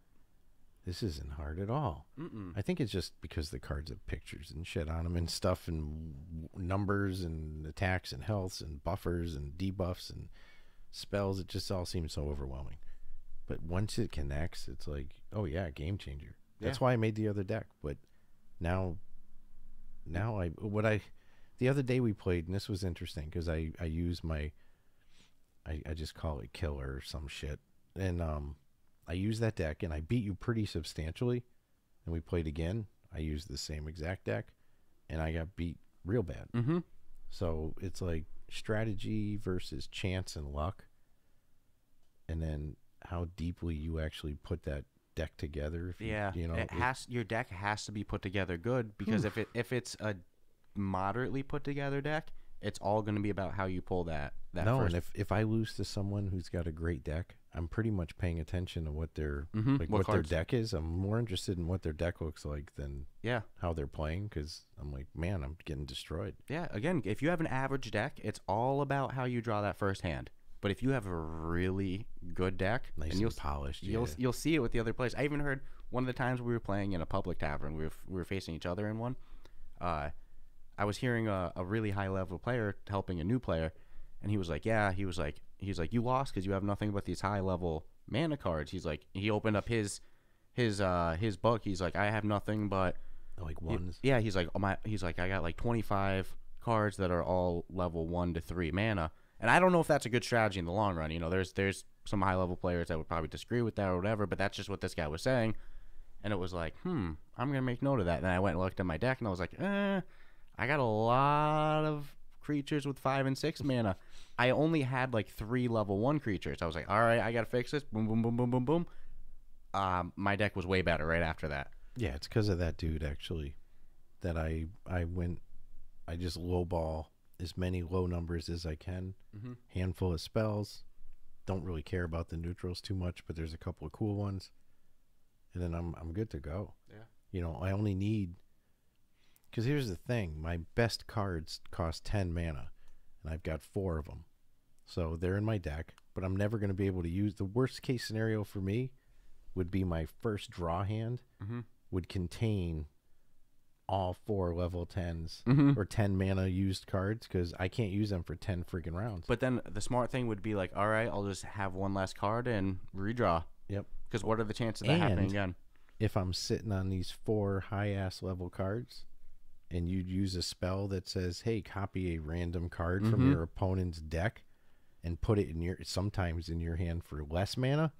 this isn't hard at all. I think it's just because the cards have pictures and shit on them and stuff and numbers and attacks and healths and buffers and debuffs and spells. It just all seems so overwhelming. But once it connects, it's like, oh yeah, game changer. That's why I made the other deck. But now the other day we played, and this was interesting because I use my, I just call it killer or some shit. And I used that deck, and I beat you pretty substantially. And we played again. I used the same exact deck, and I got beat real bad. So it's like strategy versus chance and luck. And then how deeply you actually put that deck together. If you know, your deck has to be put together good, because if it's a moderately put together deck, it's all going to be about how you pull that first. And if I lose to someone who's got a great deck, I'm pretty much paying attention to what their what their deck is. I'm more interested in what their deck looks like than how they're playing, because I'm like, man, I'm getting destroyed. Yeah, again, if you have an average deck, it's all about how you draw that first hand. But if you have a really good deck, nice and polished, you'll see it with the other players. I even heard one of the times we were playing in a public tavern, we were facing each other in one. I was hearing a really high level player helping a new player, and he was like, he's like, you lost because you have nothing but these high level mana cards. He's like, he opened up his book. He's like, I have nothing but like ones. He's like, I got like 25 cards that are all level 1 to 3 mana. And I don't know if that's a good strategy in the long run. You know, there's some high level players that would probably disagree with that or whatever, but that's just what this guy was saying. And it was like, I'm gonna make note of that. And then I went and looked at my deck, and I was like, I got a lot of creatures with 5 and 6 mana. I only had like 3 level 1 creatures. I was like, all right, I gotta fix this. Boom, boom, boom, boom, boom, boom. My deck was way better right after that. Yeah, it's because of that dude actually that I just lowball as many low numbers as I can. Handful of spells. Don't really care about the neutrals too much, but there's a couple of cool ones, and then I'm good to go. Yeah. You know, I only need, because here's the thing, my best cards cost 10 mana, and I've got 4 of them, so they're in my deck. But I'm never going to be able to use. The worst case scenario for me would be my first draw hand would contain all 4 level 10s or 10 mana used cards, because I can't use them for 10 freaking rounds. But then the smart thing would be like, all right, I'll just have one less card and redraw. Yep. Because what are the chances of that happening again? If I'm sitting on these 4 high-ass level cards, and you use a spell that says, hey, copy a random card from your opponent's deck and put it in sometimes in your hand for less mana,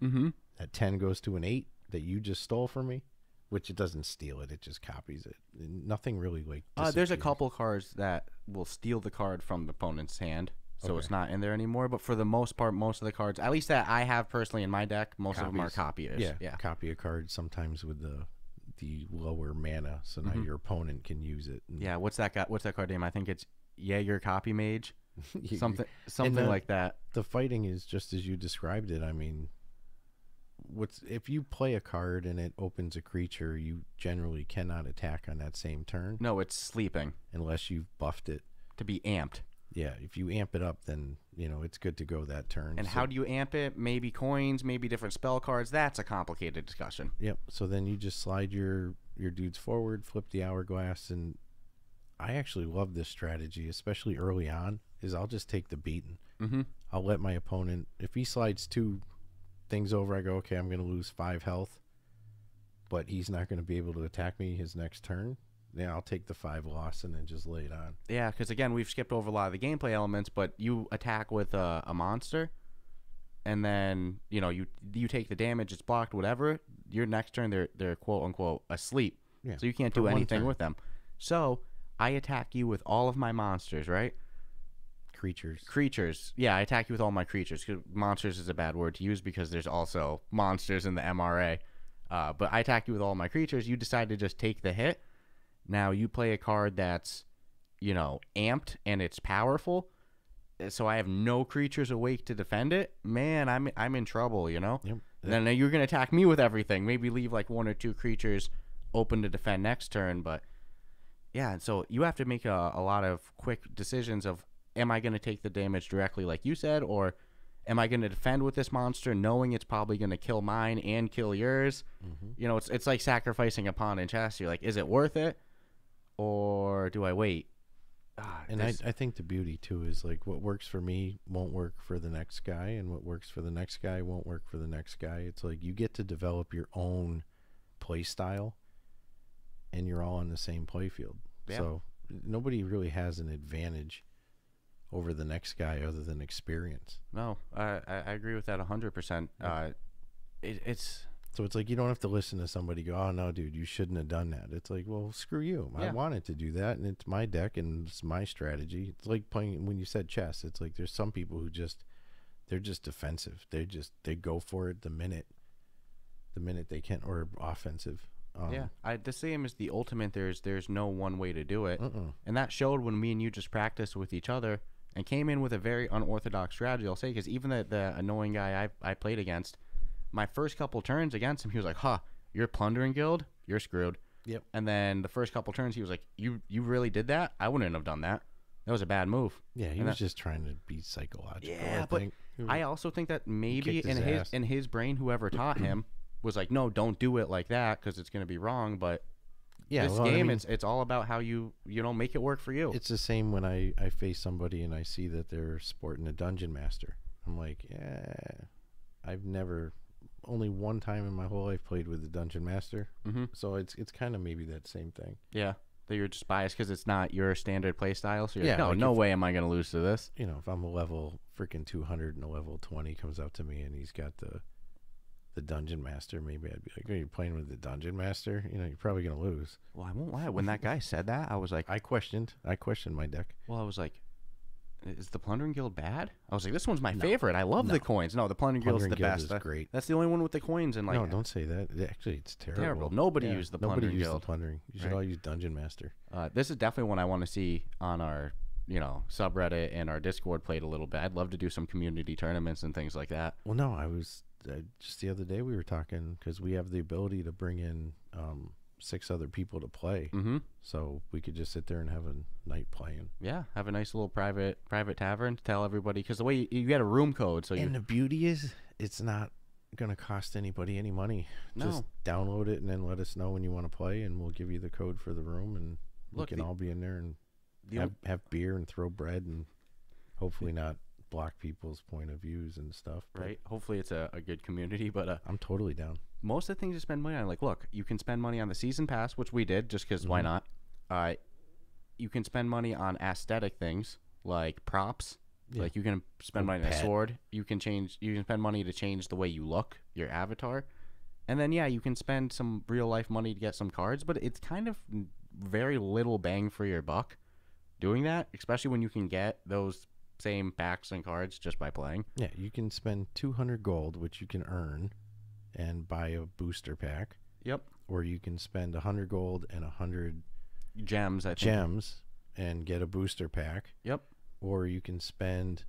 that 10 goes to an 8 that you just stole from me. Which it doesn't steal it, it just copies it. Nothing really like there's a couple cards that will steal the card from the opponent's hand, so it's not in there anymore. But for the most part, most of the cards, at least that I have personally in my deck, most of them are copiers. Yeah, copy a card sometimes with the lower mana, so now your opponent can use it. Yeah, what's that card name? I think it's Jaeger Copy Mage, something like that. The fighting is just as you described it. I mean, if you play a card and it opens a creature, you generally cannot attack on that same turn. No, it's sleeping unless you've buffed it to be amped. Yeah, if you amp it up, then it's good to go that turn. And how do you amp it? Maybe coins, maybe different spell cards. That's a complicated discussion. Yep. So then you just slide your dudes forward, flip the hourglass, and I actually love this strategy, especially early on. Is I'll just take the beating. I'll let my opponent, if he slides 2 things over, I go, okay, I'm going to lose 5 health, but he's not going to be able to attack me his next turn. Yeah, I'll take the 5 loss and then just lay it on. Yeah, because again, we've skipped over a lot of the gameplay elements, but you attack with a monster, and then you take the damage, it's blocked, whatever. Your next turn, they're quote unquote asleep, so you can't do anything with them. So I attack you with all of my monsters, right? Creatures. Yeah, I attack you with all my creatures. Monsters is a bad word to use because there's also monsters in the MRA. But I attack you with all my creatures. You decide to just take the hit. Now you play a card that's, amped and it's powerful. So I have no creatures awake to defend it. Man, I'm in trouble, Yep. Then you're gonna attack me with everything. Maybe leave like 1 or 2 creatures open to defend next turn. But yeah, so you have to make a lot of quick decisions of, am I going to take the damage directly like you said, or Am I going to defend with this monster knowing it's probably going to kill mine and kill yours? You know, it's like sacrificing a pawn in chess. You're like, is it worth it? Or do I wait? And I think the beauty, too, is like what works for me won't work for the next guy, and what works for the next guy won't work for the next guy. It's like you get to develop your own play style, and you're all on the same play field. Yeah. So nobody really has an advantage over the next guy other than experience. No, I agree with that 100%. It's So it's like you don't have to listen to somebody go, oh, no, dude, you shouldn't have done that. It's like, well, screw you. Yeah. I wanted to do that, and it's my deck, and it's my strategy. It's like playing, when you said chess, it's like there's some people who they're just defensive. They go for it the minute they can, or offensive. The same as the ultimate. There's no one way to do it. And that showed when me and you just practiced with each other and came in with a very unorthodox strategy, I'll say, because even the annoying guy I played against, my first couple turns against him, he was like, you're plundering guild? You're screwed. Yep. And then the first couple turns, he was like, you really did that? I wouldn't have done that. That was a bad move. Yeah, he was just trying to be psychological. Yeah, but I also think that maybe in his brain, whoever taught him was like, no, don't do it like that because it's going to be wrong. But this game, it's all about how you make it work for you. It's the same when I face somebody and I see that they're sporting a Dungeon Master. I'm like, yeah, only one time in my whole life played with the Dungeon Master. So it's kind of maybe that same thing. Yeah, that you're just biased because it's not your standard play style. So you're yeah, like, no way am I going to lose to this. You know, if I'm a level freaking 200 and a level 20 comes up to me and he's got the Dungeon Master, maybe I'd be like, are you playing with the Dungeon Master? You know, you're probably going to lose. Well, I won't lie. When that guy said that, I was like... I questioned my deck. Well, I was like, is the Plundering Guild bad? I was like, this one's my favorite. I love the coins. No, the Plundering Guild is the best. Is great. That's the only one with the coins. And like, no, don't say that. Actually, it's terrible. Nobody used the Plundering Guild. Nobody used the Plundering. You should all use Dungeon Master. This is definitely one I want to see on our subreddit and our Discord played a little bit. I'd love to do some community tournaments and things like that. Well, no, I was... just the other day we were talking because we have the ability to bring in 6 other people to play, so we could just sit there and have a night playing. Yeah, have a nice little private tavern to tell everybody, because the way you get a room code. So the beauty is it's not gonna cost anybody any money. No. Just download it and then let us know when you want to play, and we'll give you the code for the room, and we can all be in there and have beer and throw bread and hopefully not block people's point of views and stuff. Right. Hopefully it's a good community, but I'm totally down. Most of the things you spend money on, like, look, you can spend money on the season pass, which we did just because why not? You can spend money on aesthetic things like props. Yeah. Like you can spend money on a sword. You can spend money to change the way you look, your avatar. And then you can spend some real life money to get some cards, but it's kind of very little bang for your buck doing that, especially when you can get those same packs and cards just by playing. Yeah, you can spend 200 gold, which you can earn and buy a booster pack. Yep. Or you can spend 100 gold and 100 gems, and get a booster pack. Yep. Or you can spend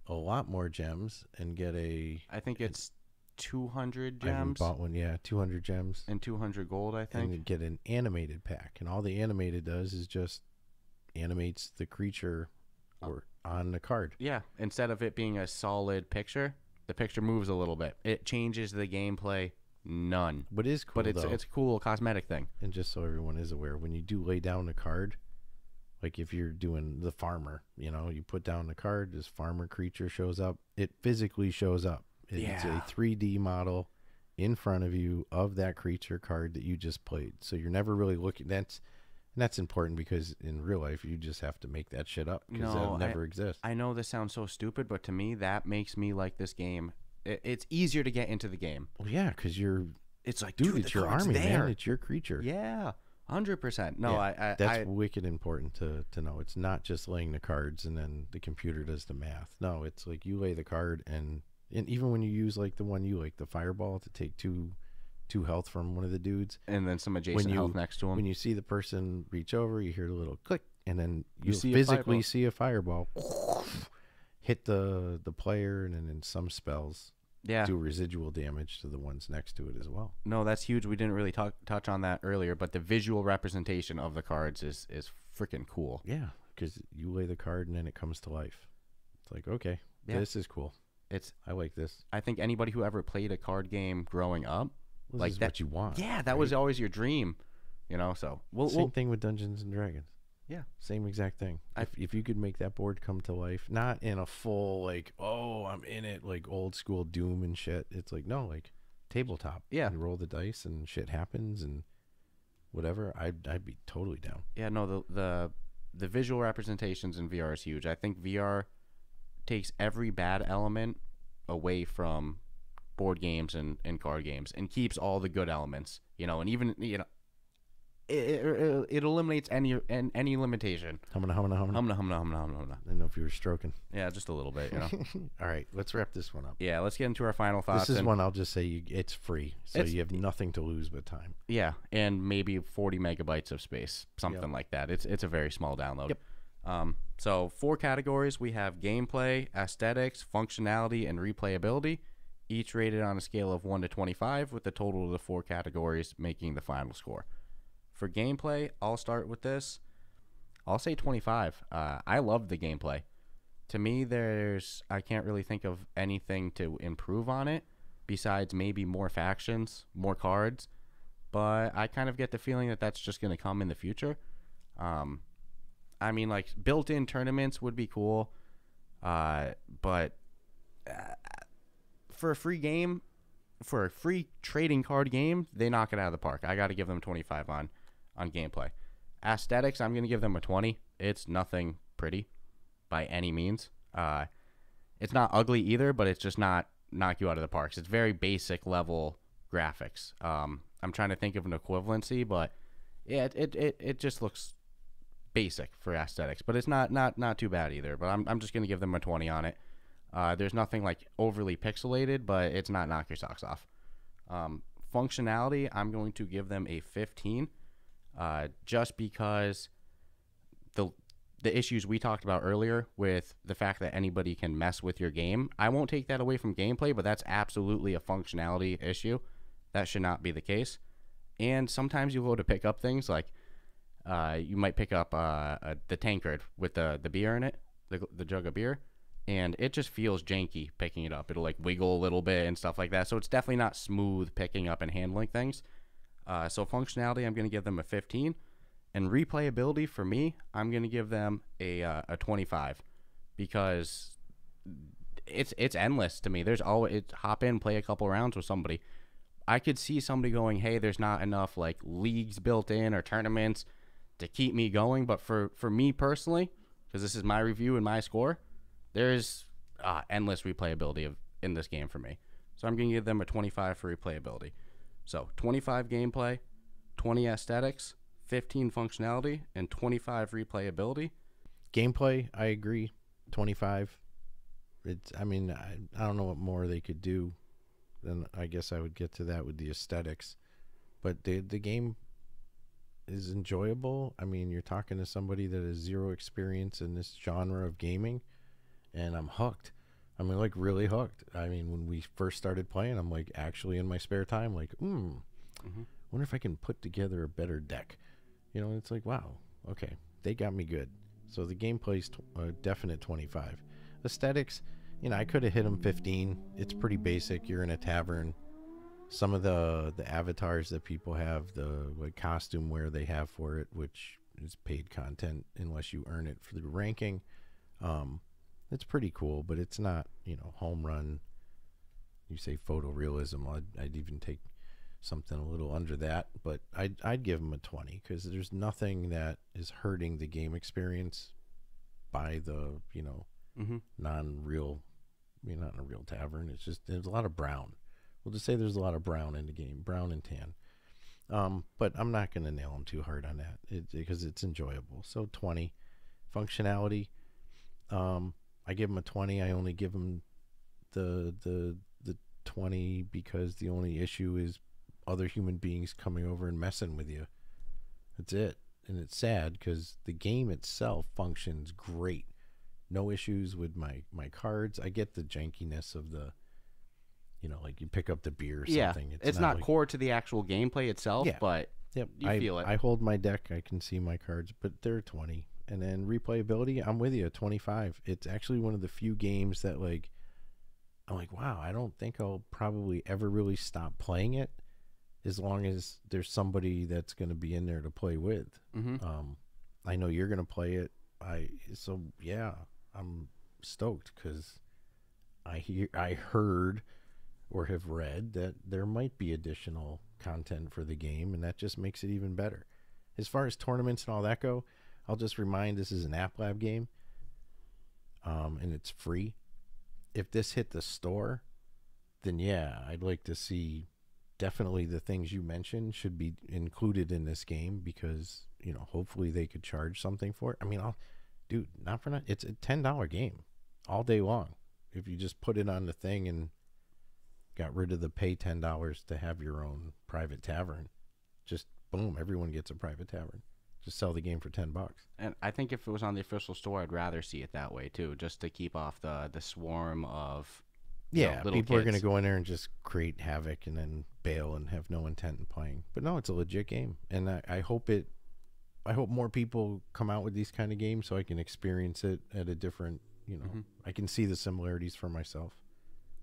a lot more gems and get I think it's 200 gems. I haven't bought one. Yeah, 200 gems. And 200 gold, I think. And get an animated pack. And all the animated does is just animates the creature or on the card. Yeah, instead of it being a solid picture, the picture moves a little bit. It changes the gameplay none. But it's cool, it's a cool cosmetic thing. And just so everyone is aware, when you do lay down the card, like if you're doing the farmer, you put down the card, this farmer creature shows up. It physically shows up. It's a 3D model in front of you of that creature card that you just played. So you're never really looking. That's important because in real life, you just have to make that shit up because that'll never exist. I know this sounds so stupid, but to me, that makes me like this game. It's easier to get into the game. Well, yeah, because it's like, dude, it's your army, man. It's your creature. Yeah, 100%. No, that's wicked important to know. It's not just laying the cards and then the computer does the math. No, it's like you lay the card and even when you use like the one you like, the fireball to take two health from one of the dudes, and then some adjacent health next to him. When you see the person reach over, you hear the little click, and then you physically see a fireball hit the player, and then in some spells do residual damage to the ones next to it as well. No, that's huge. We didn't really touch on that earlier, but the visual representation of the cards is freaking cool. Yeah, because you lay the card and then it comes to life. It's like, okay, this is cool. I like this. I think anybody who ever played a card game growing up, This like is that, what you want. yeah, that right? was always your dream, So Same thing with Dungeons and Dragons. Yeah. Same exact thing. If you could make that board come to life, not in a full like, oh, I'm in it, like old school Doom and shit. It's like, no, like tabletop. Yeah. You roll the dice and shit happens and whatever. I'd be totally down. Yeah, no, the visual representations in VR is huge. I think VR takes every bad element away from board games and card games and keeps all the good elements, and even, it eliminates any limitation. Humna. Humna. I didn't know if you were stroking. Yeah, just a little bit, All right, let's wrap this one up. Yeah, let's get into our final thoughts. This is one I'll just say it's free, so you have nothing to lose but time. Yeah, and maybe 40 megabytes of space, something like that. It's a very small download. Yep. So 4 categories. We have gameplay, aesthetics, functionality, and replayability, each rated on a scale of 1 to 25, with the total of the 4 categories making the final score. For gameplay, I'll start with this. I'll say 25. I love the gameplay. To me, I can't really think of anything to improve on it besides maybe more factions, more cards. But I kind of get the feeling that that's just going to come in the future. I mean, like, built-in tournaments would be cool. But for a free game, for a free trading card game, they knock it out of the park. I got to give them 25 on gameplay. Aesthetics, I'm going to give them a 20. It's nothing pretty by any means. It's not ugly either, but it's just not knock you out of the parks. It's very basic level graphics. I'm trying to think of an equivalency, but yeah, it just looks basic for aesthetics, but it's not too bad either. But I'm just going to give them a 20 on it. There's nothing like overly pixelated, but it's not knock your socks off. Functionality, I'm going to give them a 15. Just because the issues we talked about earlier with the fact that anybody can mess with your game, I won't take that away from gameplay, but that's absolutely a functionality issue. That should not be the case. And sometimes you go to pick up things like you might pick up the tankard with the beer in it, the jug of beer, and it just feels janky picking it up. It'll like wiggle a little bit and stuff like that. So it's definitely not smooth picking up and handling things. So functionality, I'm going to give them a 15. And replayability, for me, I'm going to give them a 25. Because it's endless to me. There's always, hop in, play a couple rounds with somebody. I could see somebody going, hey, there's not enough like leagues built in or tournaments to keep me going. But for me personally, because this is my review and my score, there's endless replayability in this game for me. So I'm going to give them a 25 for replayability. So 25 gameplay, 20 aesthetics, 15 functionality, and 25 replayability. Gameplay, I agree. 25. I don't know what more they could do. Then I guess I would get to that with the aesthetics. But the game is enjoyable. I mean, you're talking to somebody that has zero experience in this genre of gaming, and I'm hooked. I mean, like, really hooked. I mean, when we first started playing, I'm like, actually in my spare time, like, wonder if I can put together a better deck. It's like, wow, okay, they got me good. So the gameplay's a definite 25. Aesthetics, I could have hit them 15. It's pretty basic. You're in a tavern. Some of the avatars that people have, the like costume wear they have for it, which is paid content unless you earn it for the ranking. It's pretty cool, but it's not, home run. You say photorealism. I'd even take something a little under that, but I'd give them a 20 because there's nothing that is hurting the game experience by the, non-real, not in a real tavern. It's just, there's a lot of brown. We'll just say there's a lot of brown in the game, brown and tan. But I'm not going to nail them too hard on that because it's enjoyable. So 20. Functionality, I give them a 20. I only give them the 20 because the only issue is other human beings coming over and messing with you. That's it. And it's sad because the game itself functions great. No issues with my cards. I get the jankiness of the, like you pick up the beer or something. Yeah, it's not like, core to the actual gameplay itself, but you feel it. I hold my deck. I can see my cards, but they're 20. And then replayability, I'm with you, 25. It's actually one of the few games that, like, I'm like, wow, I don't think I'll probably ever really stop playing it as long as there's somebody that's going to be in there to play with. I know you're going to play it. So yeah, I'm stoked because I heard or have read that there might be additional content for the game, and that just makes it even better. As far as tournaments and all that go, I'll just remind this is an App Lab game, and it's free. If this hit the store, then yeah, I'd like to see definitely the things you mentioned should be included in this game because, you know, hopefully they could charge something for it. I mean, dude, not for nothing. It's a $10 game all day long. If you just put it on the thing and got rid of the pay $10 to have your own private tavern, just boom, everyone gets a private tavern. Just sell the game for $10. And I think if it was on the official store, I'd rather see it that way too, just to keep off the swarm of little people kids. Are going to go in there and just create havoc and then bail and have no intent in playing. But no, it's a legit game, and I hope more people come out with these kind of games so I can experience it at a different, you know, I can see the similarities for myself.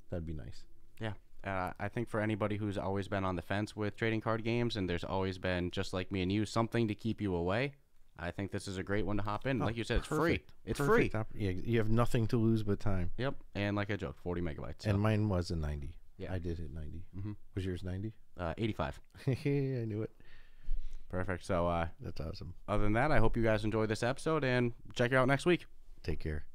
That'd be nice. Yeah. I think for anybody who's always been on the fence with trading card games, and there's always been, just like me and you, something to keep you away, I think this is a great one to hop in. Like you said, it's free. It's free. Yeah, you have nothing to lose but time. Yep. And like I joked, 40 megabytes. So. And mine was a 90. Yeah. I did hit 90. Was yours 90? 85. I knew it. Perfect. So that's awesome. Other than that, I hope you guys enjoyed this episode, and check you out next week. Take care.